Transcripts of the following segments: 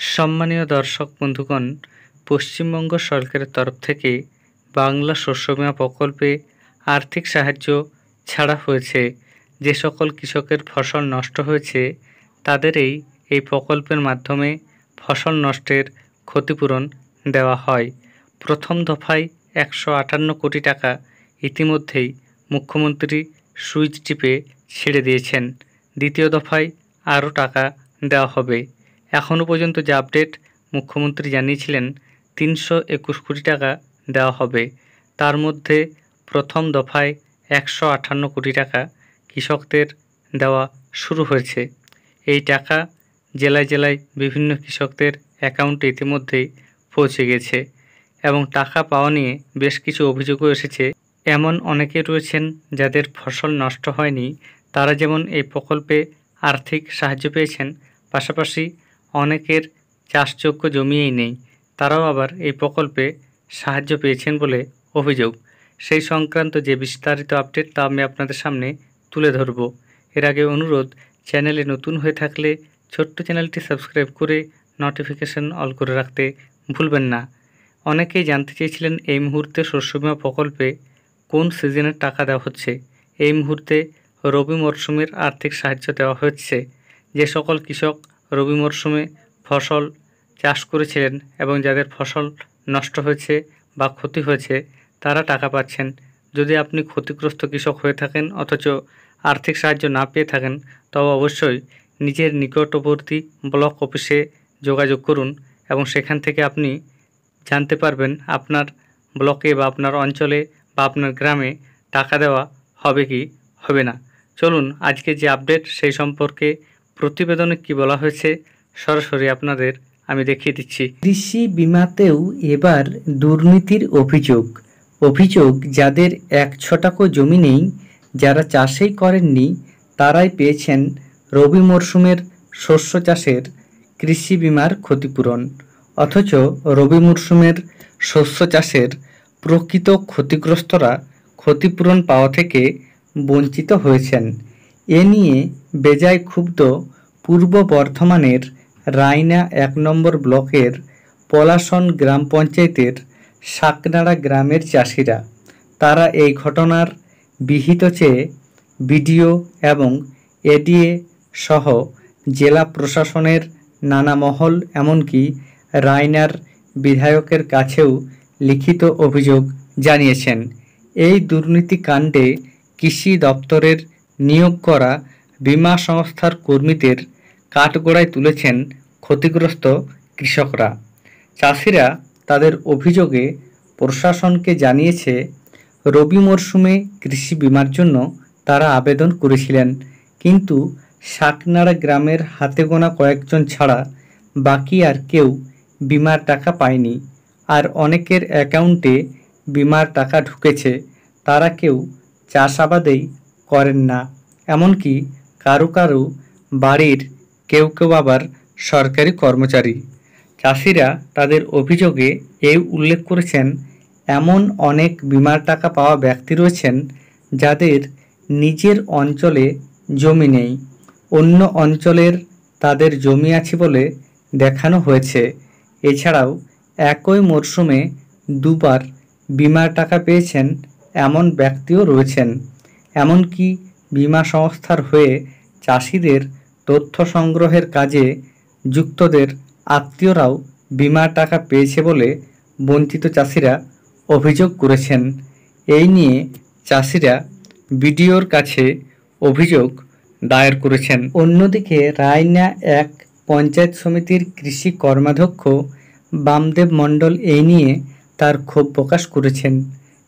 সম্মানীয় দর্শক বন্ধুগণ, পশ্চিমবঙ্গ সরকারের তরফ থেকে বাংলা শস্য বীমা প্রকল্পে আর্থিক সাহায্য ছাড়া হয়েছে। যে সকল কৃষকের ফসল নষ্ট হয়েছে তাদেরই এই প্রকল্পের মাধ্যমে ফসল নষ্টের ক্ষতিপূরণ দেওয়া হয়। প্রথম দফায় 158 কোটি টাকা ইতিমধ্যেই মুখ্যমন্ত্রী সুইচ টিপে ছেড়ে দিয়েছেন। দ্বিতীয় দফায় আরও টাকা দেওয়া হবে। এখনও পর্যন্ত যে আপডেট, মুখ্যমন্ত্রী জানিয়েছিলেন 321 কোটি টাকা দেওয়া হবে। তার মধ্যে প্রথম দফায় 158 কোটি টাকা কৃষকদের দেওয়া শুরু হয়েছে। এই টাকা জেলায় জেলায় বিভিন্ন কৃষকদের অ্যাকাউন্টে ইতিমধ্যেই পৌঁছে গেছে এবং টাকা পাওয়া নিয়ে বেশ কিছু অভিযোগও এসেছে। এমন অনেকে রয়েছেন যাদের ফসল নষ্ট হয়নি, তারা যেমন এই প্রকল্পে আর্থিক সাহায্য পেয়েছেন, পাশাপাশি অনেকের চাষযোগ্য জমিই নেই, তারাও আবার এই প্রকল্পে সাহায্য পেয়েছেন বলে অভিযোগ। সেই সংক্রান্ত যে বিস্তারিত আপডেট তা আমি আপনাদের সামনে তুলে ধরব। এর আগে অনুরোধ, চ্যানেলে নতুন হয়ে থাকলে ছোট্ট চ্যানেলটি সাবস্ক্রাইব করে নোটিফিকেশন অল করে রাখতে ভুলবেন না। অনেকেই জানতে চেয়েছিলেন এই মুহূর্তে শস্য বীমা প্রকল্পে কোন সিজনের টাকা দেওয়া হচ্ছে। এই মুহূর্তে রবি মরশুমের আর্থিক সাহায্য দেওয়া হচ্ছে। যে সকল কৃষক রবি মরশুমে ফসল চাষ করেছিলেন এবং যাদের ফসল নষ্ট হয়েছে বা ক্ষতি হয়েছে তারা টাকা পাচ্ছেন। যদি আপনি ক্ষতিগ্রস্ত কৃষক হয়ে থাকেন অথচ আর্থিক সাহায্য না পেয়ে থাকেন, তবে অবশ্যই নিজের নিকটবর্তী ব্লক অফিসে যোগাযোগ করুন এবং সেখান থেকে আপনি জানতে পারবেন আপনার ব্লকে বা আপনার অঞ্চলে বা আপনার গ্রামে টাকা দেওয়া হবে কি হবে না। চলুন আজকে যে আপডেট সেই সম্পর্কে প্রতিবেদনে কি বলা হয়েছে সরাসরি আপনাদের আমি দেখিয়ে দিচ্ছি। কৃষি বিমাতেও এবার দুর্নীতির অভিযোগ যাদের 1 ছটাকও জমি নেই, যারা চাষই করেননি, তারাই পেয়েছেন রবি মরশুমের শস্য চাষের কৃষি বিমার ক্ষতিপূরণ। অথচ রবি মরশুমের শস্য চাষের প্রকৃত ক্ষতিগ্রস্তরা ক্ষতিপূরণ পাওয়া থেকে বঞ্চিত হয়েছেন। এ নিয়ে বেজায় ক্ষুব্ধ পূর্ব বর্ধমানের রায়না 1 নম্বর ব্লকের পলাশন গ্রাম পঞ্চায়েতের শাকনাড়া গ্রামের চাষিরা। তারা এই ঘটনার বিহিত চেয়ে বিডিও এবং এডিএ সহ জেলা প্রশাসনের নানা মহল, এমনকি রায়নার বিধায়কের কাছেও লিখিত অভিযোগ জানিয়েছেন। এই দুর্নীতিকাণ্ডে কৃষি দপ্তরের নিয়োগ করা বীমা সংস্থার কর্মীদের কাঠগড়ায় তুলেছেন ক্ষতিগ্রস্ত কৃষকরা। চাষিরা তাদের অভিযোগে প্রশাসনকে জানিয়েছে, রবি মরশুমে কৃষি বিমার জন্য তারা আবেদন করেছিলেন, কিন্তু শাকনাড়া গ্রামের হাতে গোনা কয়েকজন ছাড়া বাকি আর কেউ বিমার টাকা পায়নি। আর অনেকের অ্যাকাউন্টে বিমার টাকা ঢুকেছে, তারা কেউ চাষাবাদেই করেন না, এমনকি কারো কারো বাড়ির কেউ আবার সরকারি কর্মচারী। চাষিরা তাদের অভিযোগে এই উল্লেখ করেছেন, এমন অনেক বিমার টাকা পাওয়া ব্যক্তি রয়েছেন যাদের নিজের অঞ্চলে জমি নেই, অন্য অঞ্চলের তাদের জমি আছে বলে দেখানো হয়েছে। এছাড়াও একই মরশুমে 2 বার বিমার টাকা পেয়েছেন এমন ব্যক্তিও রয়েছেন। এমনকি বিমা সংস্থার হয়ে চাষিদের তথ্য সংগ্রহের কাজে যুক্তদের আত্মীয়রাও বিমার টাকা পেয়েছে বলে বঞ্চিত চাষিরা অভিযোগ করেছেন। এই নিয়ে চাষিরা বিডিওর কাছে অভিযোগ দায়ের করেছেন। অন্যদিকে রায়না 1 পঞ্চায়েত সমিতির কৃষি কর্মাধ্যক্ষ বামদেব মণ্ডল এই নিয়ে তার ক্ষোভ প্রকাশ করেছেন।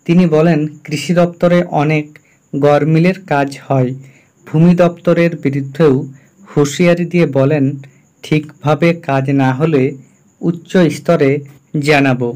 তিনি বলেন, কৃষি দপ্তরে অনেক গরমিলের কাজ হয়। ভূমি দপ্তরের বিরুদ্ধেও হুঁশিয়ারি দিয়ে বলেন, ঠিকভাবে কাজ না হলে উচ্চ স্তরে জানাবো।